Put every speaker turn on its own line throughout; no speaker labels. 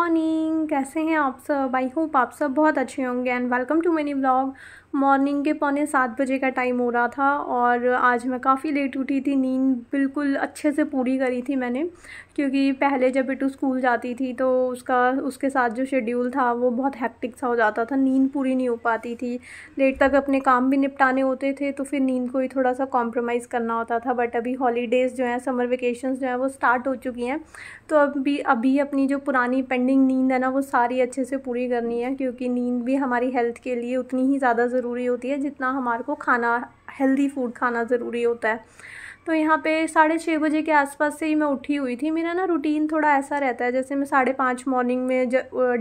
Morning, कैसे हैं आप सब। आई होप आप सब बहुत अच्छे होंगे and welcome to many vlog. Morning के 6:45 का टाइम हो रहा था और आज मैं काफ़ी लेट उठी थी। नींद बिल्कुल अच्छे से पूरी करी थी मैंने, क्योंकि पहले जब बिट्टू स्कूल जाती थी तो उसके साथ जो शेड्यूल था वो बहुत हेक्टिक सा हो जाता था। नींद पूरी नहीं हो पाती थी, लेट तक अपने काम भी निपटाने होते थे तो फिर नींद को ही थोड़ा सा कॉम्प्रोमाइज़ करना होता था। बट अभी हॉलीडेज़ जो हैं, समर वेकेशंस जो हैं वो स्टार्ट हो चुकी हैं, तो अभी अपनी जो पुरानी पेंडिंग नींद है ना वो सारी अच्छे से पूरी करनी है, क्योंकि नींद भी हमारी हेल्थ के लिए उतनी ही ज़्यादा ज़रूरी होती है जितना हमारे को खाना, हेल्दी फूड खाना ज़रूरी होता है। तो यहाँ पे 6:30 बजे के आसपास से ही मैं उठी हुई थी। मेरा ना रूटीन थोड़ा ऐसा रहता है, जैसे मैं 5:30 मॉर्निंग में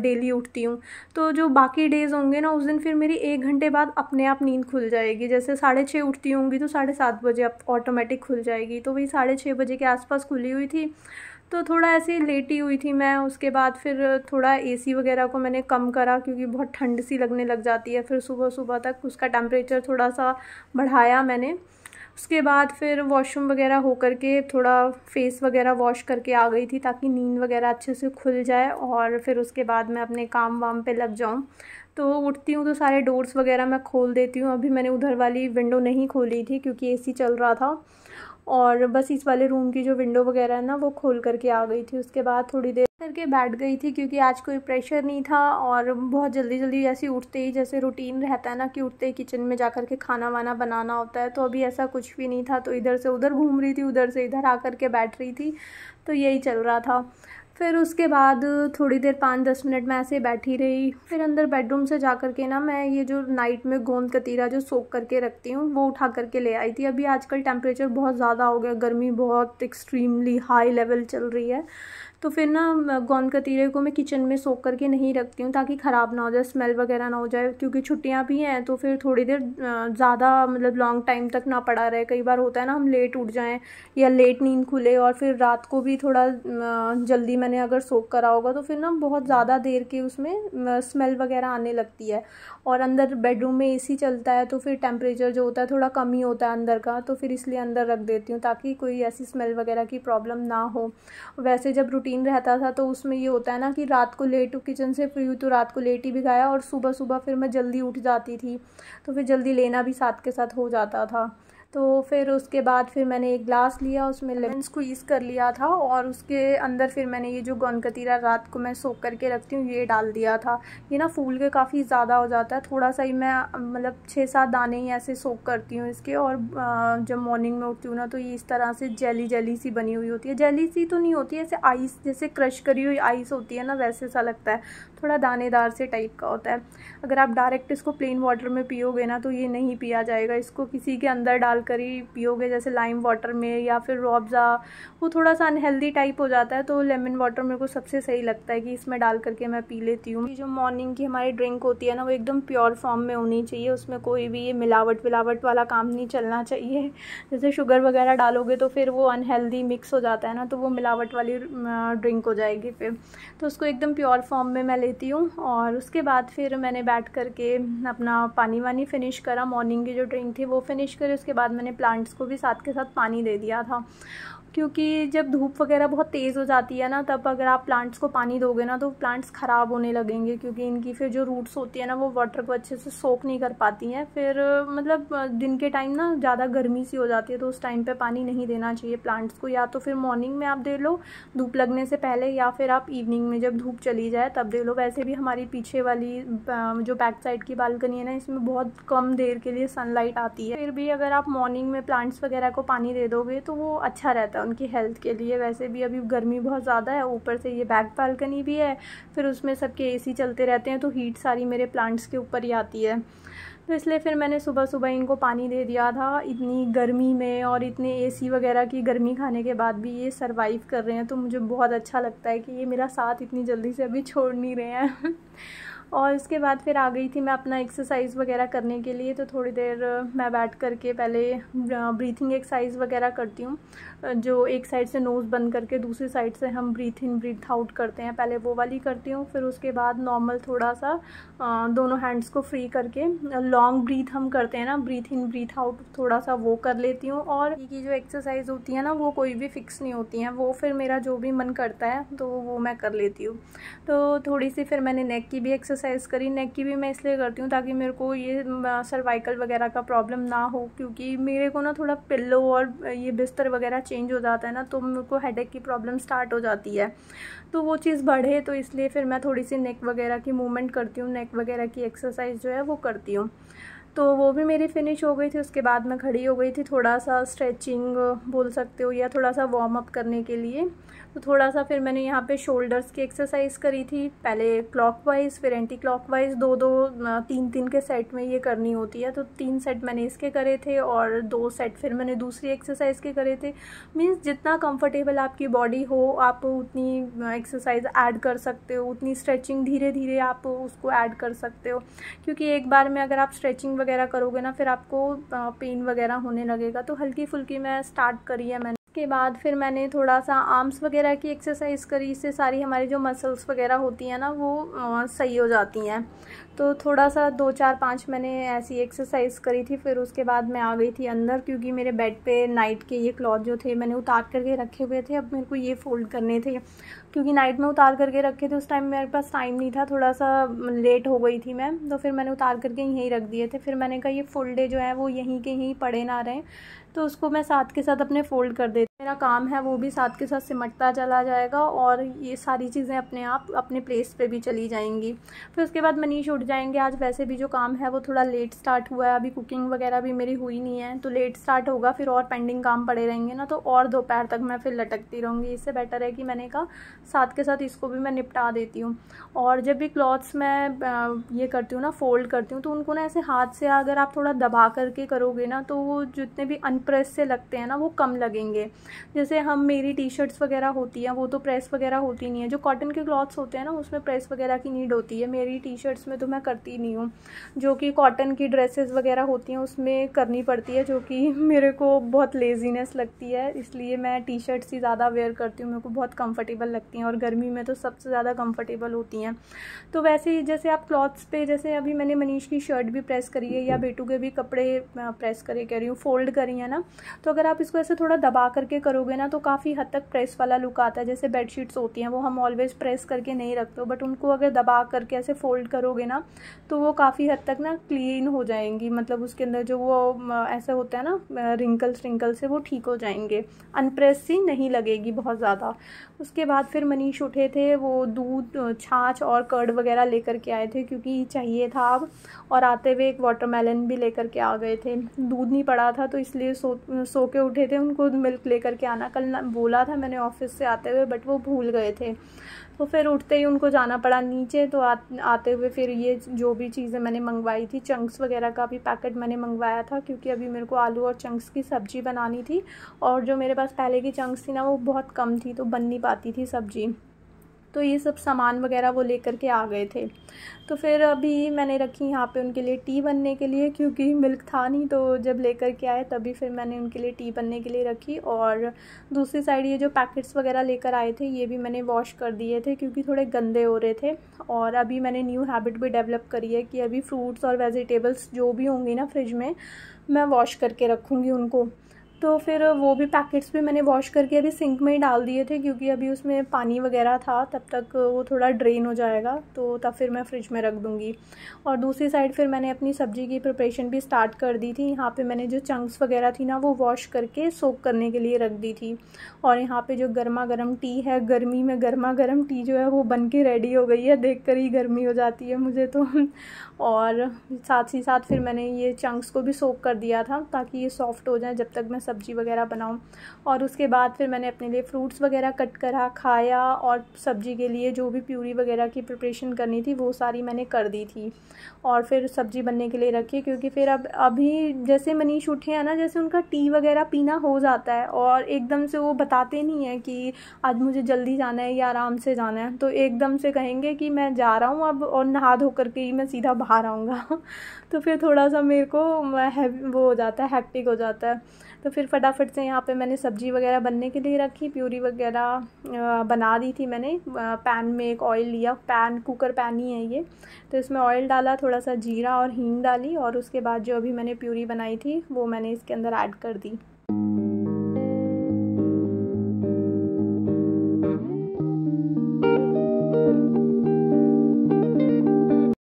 डेली उठती हूँ, तो जो बाकी डेज़ होंगे ना उस दिन फिर मेरी 1 घंटे बाद अपने आप नींद खुल जाएगी। जैसे 6:30 उठती होंगी तो 7:30 बजे अब ऑटोमेटिक खुल जाएगी, तो वही 6:30 बजे के आसपास खुली हुई थी। तो थोड़ा ऐसे लेट ही हुई थी मैं। उसके बाद फिर थोड़ा एसी वगैरह को मैंने कम करा, क्योंकि बहुत ठंड सी लगने लग जाती है। फिर सुबह सुबह तक उसका टेम्परेचर थोड़ा सा बढ़ाया मैंने। उसके बाद फिर वॉशरूम वगैरह हो करके थोड़ा फेस वगैरह वॉश करके आ गई थी, ताकि नींद वगैरह अच्छे से खुल जाए और फिर उसके बाद मैं अपने काम वाम पे लग जाऊँ। तो उठती हूँ तो सारे डोर्स वगैरह मैं खोल देती हूँ। अभी मैंने उधर वाली विंडो नहीं खोली थी क्योंकि एसी चल रहा था, और बस इस वाले रूम की जो विंडो वगैरह है ना वो खोल करके आ गई थी। उसके बाद थोड़ी देर करके बैठ गई थी, क्योंकि आज कोई प्रेशर नहीं था और बहुत जल्दी जल्दी ऐसे उठते ही, जैसे रूटीन रहता है ना कि उठते ही किचन में जा कर के खाना वाना बनाना होता है, तो अभी ऐसा कुछ भी नहीं था। तो इधर से उधर घूम रही थी, उधर से इधर आकर के बैठ रही थी, तो यही चल रहा था। फिर उसके बाद थोड़ी देर 5-10 मिनट में ऐसे बैठी रही। फिर अंदर बेडरूम से जा कर के ना मैं ये जो नाइट में गोंद कतीरा जो सोख करके रखती हूँ वो उठा करके ले आई थी। अभी आजकल टेम्परेचर बहुत ज़्यादा हो गया, गर्मी बहुत एक्सट्रीमली हाई लेवल चल रही है, तो फिर ना गोंद कतीरे को मैं किचन में सोख करके नहीं रखती हूँ, ताकि ख़राब ना हो जाए, स्मेल वगैरह ना हो जाए। क्योंकि छुट्टियाँ भी हैं तो फिर थोड़ी देर ज़्यादा मतलब लॉन्ग टाइम तक ना पड़ा रहे। कई बार होता है ना हम लेट उठ जाएं या लेट नींद खुले, और फिर रात को भी थोड़ा जल्दी मैंने अगर सोख करा होगा तो फिर ना बहुत ज़्यादा देर के उसमें स्मेल वगैरह आने लगती है। और अंदर बेडरूम में एसी चलता है तो फिर टेम्परेचर जो होता है थोड़ा कम ही होता है अंदर का, तो फिर इसलिए अंदर रख देती हूँ ताकि कोई ऐसी स्मेल वगैरह की प्रॉब्लम ना हो। वैसे जब रूटीन रहता था तो उसमें ये होता है ना कि रात को लेट किचन से फ्री हुई तो रात को लेट ही भिगाया, और सुबह सुबह फिर मैं जल्दी उठ जाती थी, तो फिर जल्दी लेना भी साथ के साथ हो जाता था। तो फिर उसके बाद फिर मैंने एक ग्लास लिया, उसमें लेमन स्क्वीज़ कर लिया था, और उसके अंदर फिर मैंने ये जो गोंद कतीरा रात को मैं सोख करके रखती हूँ ये डाल दिया था। ये ना फूल के काफ़ी ज़्यादा हो जाता है, थोड़ा सा ही मैं मतलब 6-7 दाने ही ऐसे सोख करती हूँ इसके। और जब मॉर्निंग में उठती हूँ ना तो ये इस तरह से जेली जेली सी बनी हुई होती है। जेली सी तो नहीं होती है, ऐसे आइस जैसे क्रश करी हुई आइस होती है ना, वैसे सा लगता है, थोड़ा दानेदार से टाइप का होता है। अगर आप डायरेक्ट इसको प्लेन वाटर में पियोगे ना तो ये नहीं पिया जाएगा, इसको किसी के अंदर डाल कर ही पियोगे, जैसे लाइम वाटर में या फिर रूअफ़ज़ा। वो थोड़ा सा अनहेल्दी टाइप हो जाता है, तो लेमन वाटर मेरे को सबसे सही लगता है कि इसमें डाल करके मैं पी लेती हूँ। ये जो मॉर्निंग की हमारी ड्रिंक होती है ना वो एकदम प्योर फॉर्म में होनी चाहिए, उसमें कोई भी ये मिलावट विलावट वाला काम नहीं चलना चाहिए। जैसे शुगर वगैरह डालोगे तो फिर वो अनहेल्दी मिक्स हो जाता है ना, तो वो मिलावट वाली ड्रिंक हो जाएगी फिर। तो उसको एकदम प्योर फॉर्म में मैं लेती हूँ। और उसके बाद फिर मैंने बैठ करके अपना पानी वानी फिनिश करा, मॉर्निंग की जो ड्रिंक थी वो फिनिश करी। उसके बाद मैंने प्लांट्स को भी साथ के साथ पानी दे दिया था, क्योंकि जब धूप वगैरह बहुत तेज़ हो जाती है ना तब अगर आप प्लांट्स को पानी दोगे ना तो प्लांट्स ख़राब होने लगेंगे, क्योंकि इनकी फिर जो रूट्स होती है ना वो वाटर को अच्छे से सोक नहीं कर पाती हैं। फिर मतलब दिन के टाइम ना ज़्यादा गर्मी सी हो जाती है, तो उस टाइम पे पानी नहीं देना चाहिए प्लांट्स को। या तो फिर मॉर्निंग में आप दे लो धूप लगने से पहले, या फिर आप इवनिंग में जब धूप चली जाए तब दे लो। वैसे भी हमारी पीछे वाली जो बैक साइड की बालकनी है ना इसमें बहुत कम देर के लिए सनलाइट आती है, फिर भी अगर आप मॉर्निंग में प्लांट्स वगैरह को पानी दे दोगे तो वो अच्छा रहता है उनकी हेल्थ के लिए। वैसे भी अभी गर्मी बहुत ज़्यादा है, ऊपर से ये बैक बालकनी भी है, फिर उसमें सबके एसी चलते रहते हैं, तो हीट सारी मेरे प्लांट्स के ऊपर ही आती है। तो इसलिए फिर मैंने सुबह सुबह इनको पानी दे दिया था। इतनी गर्मी में और इतने एसी वगैरह की गर्मी खाने के बाद भी ये सरवाइव कर रहे हैं, तो मुझे बहुत अच्छा लगता है कि ये मेरा साथ इतनी जल्दी से अभी छोड़ नहीं रहे हैं। और उसके बाद फिर आ गई थी मैं अपना एक्सरसाइज वगैरह करने के लिए। तो थोड़ी देर मैं बैठ करके पहले ब्रीथिंग एक्सरसाइज वगैरह करती हूँ, जो एक साइड से नोज़ बंद करके दूसरी साइड से हम ब्रीथ इन ब्रीथ आउट करते हैं, पहले वो वाली करती हूँ। फिर उसके बाद नॉर्मल थोड़ा सा दोनों हैंड्स को फ्री करके लॉन्ग ब्रीथ हम करते हैं ना, ब्रीथ इन ब्रीथ आउट, थोड़ा सा वो कर लेती हूँ। और ये जो एक्सरसाइज होती है ना वो कोई भी फिक्स नहीं होती हैं, वो फिर मेरा जो भी मन करता है तो वो मैं कर लेती हूँ। तो थोड़ी सी फिर मैंने नेक की भी एक्सरसाइज करी। नेक की भी मैं इसलिए करती हूँ ताकि मेरे को ये सर्वाइकल वगैरह का प्रॉब्लम ना हो, क्योंकि मेरे को ना थोड़ा पिल्लो और ये बिस्तर वगैरह चेंज हो जाता है ना, तो मेरे को हेडेक की प्रॉब्लम स्टार्ट हो जाती है, तो वो चीज़ बढ़े, तो इसलिए फिर मैं थोड़ी सी नेक वगैरह की मूवमेंट करती हूँ, नेक वगैरह की एक्सरसाइज जो है वो करती हूँ। तो वो भी मेरी फिनिश हो गई थी। उसके बाद मैं खड़ी हो गई थी, थोड़ा सा स्ट्रेचिंग बोल सकते हो या थोड़ा सा वार्म अप करने के लिए। तो थोड़ा सा फिर मैंने यहाँ पे शोल्डर्स की एक्सरसाइज करी थी, पहले क्लॉकवाइज फिर एंटी क्लॉकवाइज, दो दो तीन तीन के सेट में ये करनी होती है। तो 3 सेट मैंने इसके करे थे और 2 सेट फिर मैंने दूसरी एक्सरसाइज के करे थे। मीन्स जितना कंफर्टेबल आपकी बॉडी हो आप उतनी एक्सरसाइज ऐड कर सकते हो, उतनी स्ट्रेचिंग धीरे धीरे आप उसको ऐड कर सकते हो, क्योंकि एक बार में अगर आप स्ट्रेचिंग वगैरह करोगे ना फिर आपको पेन वगैरह होने लगेगा। तो हल्की फुल्की मैं स्टार्ट करी है मैंने। के बाद फिर मैंने थोड़ा सा आर्म्स वगैरह की एक्सरसाइज करी, इससे सारी हमारी जो मसल्स वगैरह होती हैं ना वो सही हो जाती हैं। तो थोड़ा सा 2 4 5 मैंने ऐसी एक्सरसाइज करी थी। फिर उसके बाद मैं आ गई थी अंदर, क्योंकि मेरे बेड पे नाइट के ये क्लॉथ जो थे मैंने उतार करके रखे हुए थे, अब मेरे को ये फ़ोल्ड करने थे, क्योंकि नाइट में उतार करके रखे थे, उस टाइम मेरे पास टाइम नहीं था, थोड़ा सा लेट हो गई थी मैं, तो फिर मैंने उतार करके यहीं रख दिए थे। फिर मैंने कहा ये फुल डे जो है वो यहीं के यहीं पड़े ना रहें, तो उसको मैं साथ के साथ अपने फ़ोल्ड कर देती, मेरा काम है वो भी साथ के साथ सिमटता चला जाएगा और ये सारी चीज़ें अपने आप अपने प्लेस पे भी चली जाएंगी। फिर उसके बाद मनीष उठ जाएंगे। आज वैसे भी जो काम है वो थोड़ा लेट स्टार्ट हुआ है, अभी कुकिंग वगैरह भी मेरी हुई नहीं है, तो लेट स्टार्ट होगा, फिर और पेंडिंग काम पड़े रहेंगे ना, तो और दोपहर तक मैं फिर लटकती रहूँगी। इससे बेटर है कि मैंने कहा साथ के साथ इसको भी मैं निपटा देती हूँ। और जब भी क्लॉथ्स मैं ये करती हूँ ना, फोल्ड करती हूँ, तो उनको ना ऐसे हाथ से अगर आप थोड़ा दबा करके करोगे ना, तो वो जितने भी अनप्रेस से लगते हैं ना वो कम लगेंगे। जैसे मेरी टी शर्ट्स वगैरह होती हैं वो तो प्रेस वगैरह होती नहीं है, जो कॉटन के क्लॉथ्स होते हैं ना उसमें प्रेस वगैरह की नीड होती है, मेरी टी शर्ट्स में तो मैं करती नहीं हूँ। जो कि कॉटन की ड्रेसेस वगैरह होती हैं उसमें करनी पड़ती है, जो कि मेरे को बहुत लेजीनेस लगती है, इसलिए मैं टी शर्ट्स ही ज़्यादा वेयर करती हूँ, मेरे को बहुत कंफर्टेबल लगती हैं और गर्मी में तो सबसे ज़्यादा कंफर्टेबल होती हैं। तो वैसे ही जैसे आप क्लॉथ्स पे, जैसे अभी मैंने मनीष की शर्ट भी प्रेस करी है या बेटू के भी कपड़े प्रेस करे कह रही हूँ, फोल्ड करी है ना, तो अगर आप इसको ऐसे थोड़ा दबा करके करोगे ना तो काफ़ी हद तक प्रेस वाला लुक आता है। जैसे बेडशीट्स होती हैं वो हम ऑलवेज प्रेस करके नहीं रखते हो, बट उनको अगर दबा करके ऐसे फोल्ड करोगे ना तो वो काफ़ी हद तक ना क्लीन हो जाएंगी, मतलब उसके अंदर जो वो ऐसा होता है ना रिंकल से वो ठीक हो जाएंगे, अनप्रेस सी नहीं लगेगी बहुत ज़्यादा। उसके बाद फिर मनीष उठे थे, वो दूध छाछ और कर्ड वगैरह लेकर के आए थे क्योंकि चाहिए था अब, और आते हुए एक वाटरमेलन भी लेकर के आ गए थे। दूध नहीं पड़ा था तो इसलिए सो के उठे थे, उनको मिल्क लेकर के आना कल बोला था मैंने ऑफिस से आते हुए, बट वो भूल गए थे, तो फिर उठते ही उनको जाना पड़ा नीचे। तो आते हुए फिर ये जो भी चीज़ें मैंने मंगवाई थी, चंक्स वगैरह का भी पैकेट मैंने मंगवाया था, क्योंकि अभी मेरे को आलू और चंक्स की सब्ज़ी बनानी थी, और जो मेरे पास पहले की चंक्स थी ना वो बहुत कम थी तो बन नहीं पाती थी सब्ज़ी, तो ये सब सामान वगैरह वो लेकर के आ गए थे। तो फिर अभी मैंने रखी यहाँ पे उनके लिए टी बनने के लिए, क्योंकि मिल्क था नहीं, तो जब लेकर के आए तभी फिर मैंने उनके लिए टी बनने के लिए रखी। और दूसरी साइड ये जो पैकेट्स वगैरह लेकर आए थे ये भी मैंने वॉश कर दिए थे, क्योंकि थोड़े गंदे हो रहे थे। और अभी मैंने न्यू हैबिट भी डेवलप करी है कि अभी फ्रूट्स और वेजिटेबल्स जो भी होंगी ना फ्रिज में, मैं वॉश करके रखूँगी उनको। तो फिर वो भी पैकेट्स भी मैंने वॉश करके अभी सिंक में ही डाल दिए थे, क्योंकि अभी उसमें पानी वगैरह था, तब तक वो थोड़ा ड्रेन हो जाएगा, तो तब फिर मैं फ्रिज में रख दूँगी। और दूसरी साइड फिर मैंने अपनी सब्ज़ी की प्रिपरेशन भी स्टार्ट कर दी थी। यहाँ पे मैंने जो चंक्स वगैरह थी ना वो वॉश करके सोक करने के लिए रख दी थी। और यहाँ पे जो गर्मा गर्म टी है, गर्मी में गर्मा गर्म टी जो है वो बन के रेडी हो गई है, देख कर ही गर्मी हो जाती है मुझे तो। और साथ ही साथ फिर मैंने ये चंक्स को भी सोक कर दिया था ताकि ये सॉफ्ट हो जाए जब तक मैं सब्ज़ी वगैरह बनाऊँ। और उसके बाद फिर मैंने अपने लिए फ्रूट्स वगैरह कट करा, खाया, और सब्ज़ी के लिए जो भी प्यूरी वगैरह की प्रिपरेशन करनी थी वो सारी मैंने कर दी थी। और फिर सब्ज़ी बनने के लिए रखी, क्योंकि फिर अब अभी जैसे मनीष उठे हैं ना, जैसे उनका टी वगैरह पीना हो जाता है और एकदम से वो बताते नहीं हैं कि आज मुझे जल्दी जाना है या आराम से जाना है, तो एकदम से कहेंगे कि मैं जा रहा हूँ अब और नहा धो करके ही मैं सीधा बाहर आऊँगा तो फिर थोड़ा सा मेरे को वो हो जाता है, हैक्टिक हो जाता है। तो फिर फटाफट से यहाँ पे मैंने सब्ज़ी वगैरह बनने के लिए रखी, प्यूरी वगैरह बना दी थी मैंने। पैन में एक ऑयल लिया, कुकर पैन ही है ये, तो इसमें ऑयल डाला, थोड़ा सा जीरा और हींग डाली, और उसके बाद जो अभी मैंने प्यूरी बनाई थी वो मैंने इसके अंदर ऐड कर दी।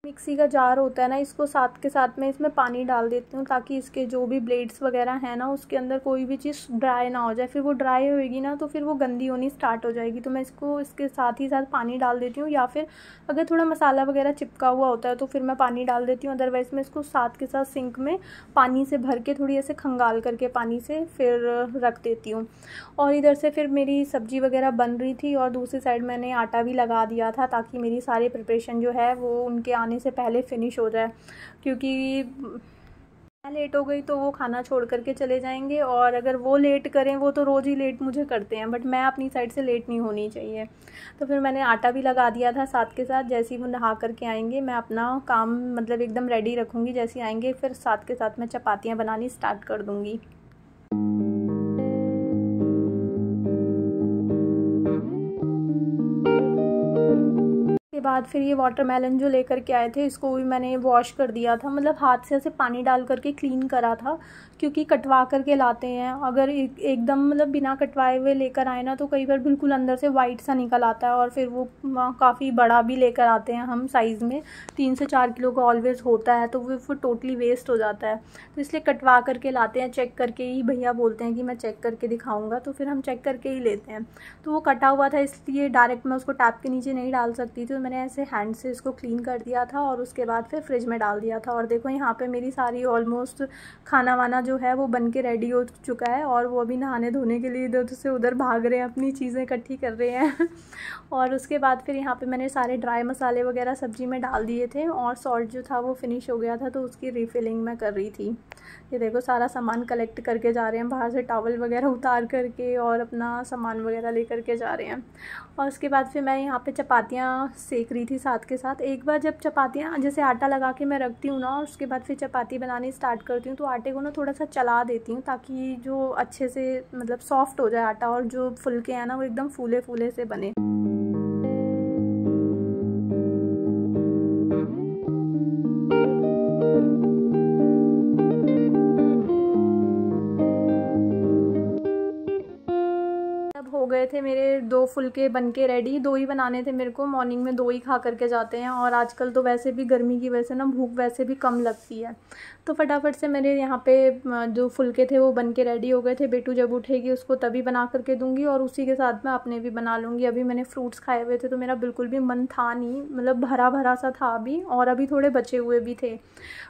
मिक्सी का जार होता है ना, इसको साथ के साथ में इसमें पानी डाल देती हूँ ताकि इसके जो भी ब्लेड्स वगैरह हैं ना उसके अंदर कोई भी चीज़ ड्राई ना हो जाए। फिर वो ड्राई होएगी ना तो फिर वो गंदी होनी स्टार्ट हो जाएगी, तो मैं इसको इसके साथ ही साथ पानी डाल देती हूँ। या फिर अगर थोड़ा मसाला वगैरह चिपका हुआ होता है तो फिर मैं पानी डाल देती हूँ, अदरवाइज़ मैं इसको साथ के साथ सिंक में पानी से भर के थोड़ी ऐसे खंगाल करके पानी से फिर रख देती हूँ। और इधर से फिर मेरी सब्ज़ी वगैरह बन रही थी और दूसरी साइड मैंने आटा भी लगा दिया था ताकि मेरी सारी प्रिपरेशन जो है वो उनके आने से पहले फ़िनिश हो जाए, क्योंकि मैं लेट हो गई तो वो खाना छोड़ करके चले जाएंगे, और अगर वो लेट करें, वो तो रोज़ ही लेट मुझे करते हैं, बट मैं अपनी साइड से लेट नहीं होनी चाहिए। तो फिर मैंने आटा भी लगा दिया था साथ के साथ। जैसे ही वो नहा करके आएंगे मैं अपना काम मतलब एकदम रेडी रखूँगी, जैसे आएंगे फिर साथ के साथ मैं चपातियाँ बनानी स्टार्ट कर दूँगी। के बाद फिर ये वाटरमेलन जो लेकर के आए थे इसको भी मैंने वॉश कर दिया था, मतलब हाथ से ऐसे पानी डाल करके क्लीन करा था, क्योंकि कटवा करके लाते हैं। अगर एकदम मतलब बिना कटवाए हुए लेकर आए ना तो कई बार बिल्कुल अंदर से वाइट सा निकल आता है, और फिर वो काफ़ी बड़ा भी लेकर आते हैं हम साइज़ में, 3 से 4 किलो का ऑलवेज़ होता है, तो वो टोटली वेस्ट हो जाता है। तो इसलिए कटवा करके लाते हैं, चेक करके ही भैया बोलते हैं कि मैं चेक करके दिखाऊँगा, तो फिर हम चेक करके ही लेते हैं। तो वो कटा हुआ था इसलिए डायरेक्ट मैं उसको टैप के नीचे नहीं डाल सकती थी, तो मैंने ऐसे हैंड से इसको क्लीन कर दिया था और उसके बाद फिर फ्रिज में डाल दिया था। और देखो यहाँ पे मेरी सारी ऑलमोस्ट खाना वाना जो है वो बन के रेडी हो चुका है, और वो अभी नहाने धोने के लिए इधर से उधर भाग रहे हैं, अपनी चीज़ें इकट्ठी कर रहे हैं और उसके बाद फिर यहाँ पे मैंने सारे ड्राई मसाले वगैरह सब्ज़ी में डाल दिए थे, और सॉल्ट जो था वो फिनिश हो गया था, तो उसकी रिफ़िलिंग मैं कर रही थी। ये देखो सारा सामान कलेक्ट करके जा रहे हैं बाहर से, टॉवल वगैरह उतार करके और अपना सामान वगैरह ले करके जा रहे हैं। और उसके बाद फिर मैं यहाँ पे चपातियाँ सेक रही थी साथ के साथ। एक बार जब चपातियाँ जैसे आटा लगा के मैं रखती हूँ ना, और उसके बाद फिर चपाती बनानी स्टार्ट करती हूँ, तो आटे को ना थोड़ा सा चला देती हूँ ताकि जो अच्छे से मतलब सॉफ्ट हो जाए आटा, और जो फुलके हैं ना वो एकदम फूले फूले से बने। हो गए थे मेरे 2 फुलके बन के रेडी। 2 ही बनाने थे मेरे को, मॉर्निंग में 2 ही खा करके जाते हैं, और आजकल तो वैसे भी गर्मी की वजह से ना भूख वैसे भी कम लगती है। तो फटाफट से मेरे यहाँ पे जो फुलके थे वो बन के रेडी हो गए थे। बेटू जब उठेगी उसको तभी बना करके दूँगी, और उसी के साथ मैं अपने भी बना लूँगी। अभी मैंने फ्रूट्स खाए हुए थे तो मेरा बिल्कुल भी मन था नहीं, मतलब भरा भरा सा था अभी, और अभी थोड़े बचे हुए भी थे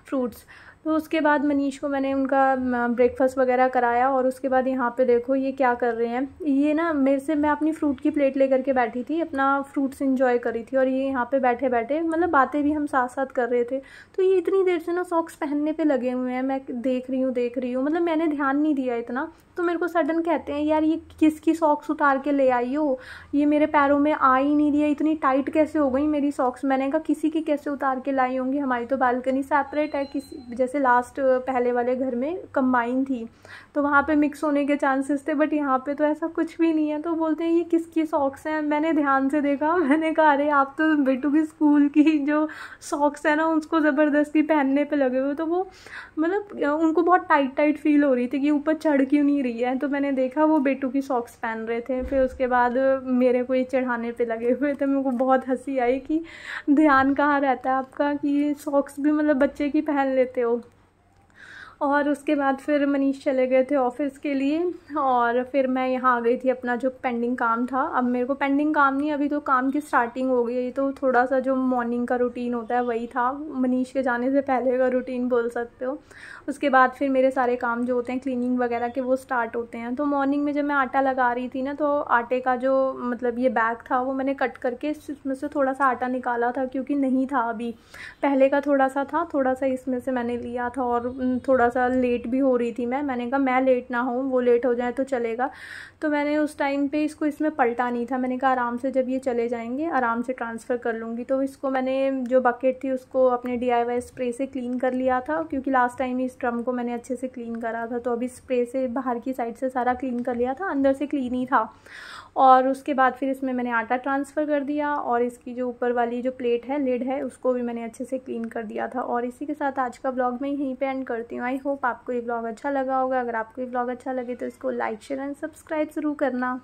फ्रूट्स। तो उसके बाद मनीष को मैंने उनका ब्रेकफास्ट वगैरह कराया, और उसके बाद यहाँ पे देखो ये क्या कर रहे हैं। ये ना मेरे से, मैं अपनी फ्रूट की प्लेट लेकर के बैठी थी, अपना फ्रूट्स एंजॉय करी थी, और ये यहाँ पे बैठे बैठे मतलब बातें भी हम साथ साथ कर रहे थे। तो ये इतनी देर से ना सॉक्स पहनने पे लगे हुए हैं, मैं देख रही हूँ, मतलब मैंने ध्यान नहीं दिया इतना। तो मेरे को सडन कहते हैं यार ये किसकी सॉक्स उतार के ले आई हो, ये मेरे पैरों में आ ही नहीं रही है, इतनी टाइट कैसे हो गई मेरी सॉक्स। मैंने कहा किसी की कैसे उतार के लाई होंगी, हमारी तो बालकनी सेपरेट है, किसी जैसे लास्ट पहले वाले घर में कंबाइन थी तो वहाँ पे मिक्स होने के चांसेस थे, बट यहाँ पे तो ऐसा कुछ भी नहीं है। तो बोलते हैं ये किसकी सॉक्स हैं। मैंने ध्यान से देखा, मैंने कहा अरे आप तो बेटू की स्कूल की जो सॉक्स है ना उसको ज़बरदस्ती पहनने पे लगे हुए, तो वो मतलब उनको बहुत टाइट टाइट फील हो रही थी कि ऊपर चढ़ क्यों नहीं रही है। तो मैंने देखा वो बेटू की सॉक्स पहन रहे थे, फिर उसके बाद मेरे को ये चढ़ाने पे लगे हुए थे। मेरे को बहुत हंसी आई कि ध्यान कहाँ रहता है आपका कि ये सॉक्स भी मतलब बच्चे की पहन लेते हो। और उसके बाद फिर मनीष चले गए थे ऑफ़िस के लिए और फिर मैं यहाँ आ गई थी। अपना जो पेंडिंग काम था, अब मेरे को पेंडिंग काम नहीं, अभी तो काम की स्टार्टिंग हो गई है। तो थोड़ा सा जो मॉर्निंग का रूटीन होता है वही था, मनीष के जाने से पहले का रूटीन बोल सकते हो। उसके बाद फिर मेरे सारे काम जो होते हैं क्लीनिंग वगैरह के वो स्टार्ट होते हैं। तो मॉर्निंग में जब मैं आटा लगा रही थी ना, तो आटे का जो मतलब ये बैग था वो मैंने कट करके इसमें से थोड़ा सा आटा निकाला था, क्योंकि नहीं था अभी, पहले का थोड़ा सा था, थोड़ा सा इसमें से मैंने लिया था। और थोड़ा सा लेट भी हो रही थी मैंने कहा मैं लेट ना हूँ, वो लेट हो जाए तो चलेगा। तो मैंने उस टाइम पे इसको इसमें पलटा नहीं था, मैंने कहा आराम से जब ये चले जाएंगे आराम से ट्रांसफ़र कर लूँगी। तो इसको मैंने जो बकेट थी उसको अपने DIY स्प्रे से क्लीन कर लिया था, क्योंकि लास्ट टाइम इस ड्रम को मैंने अच्छे से क्लीन करा था। तो अभी स्प्रे से बाहर की साइड से सारा क्लीन कर लिया था, अंदर से क्लीन ही था। और उसके बाद फिर इसमें मैंने आटा ट्रांसफ़र कर दिया और इसकी जो ऊपर वाली जो प्लेट है, लिड है, उसको भी मैंने अच्छे से क्लीन कर दिया था। और इसी के साथ आज का व्लॉग मैं यहीं पे एंड करती हूँ। आई होप आपको ये व्लॉग अच्छा लगा होगा। अगर आपको ये व्लॉग अच्छा लगे तो इसको लाइक शेयर एंड सब्सक्राइब ज़रूर करना।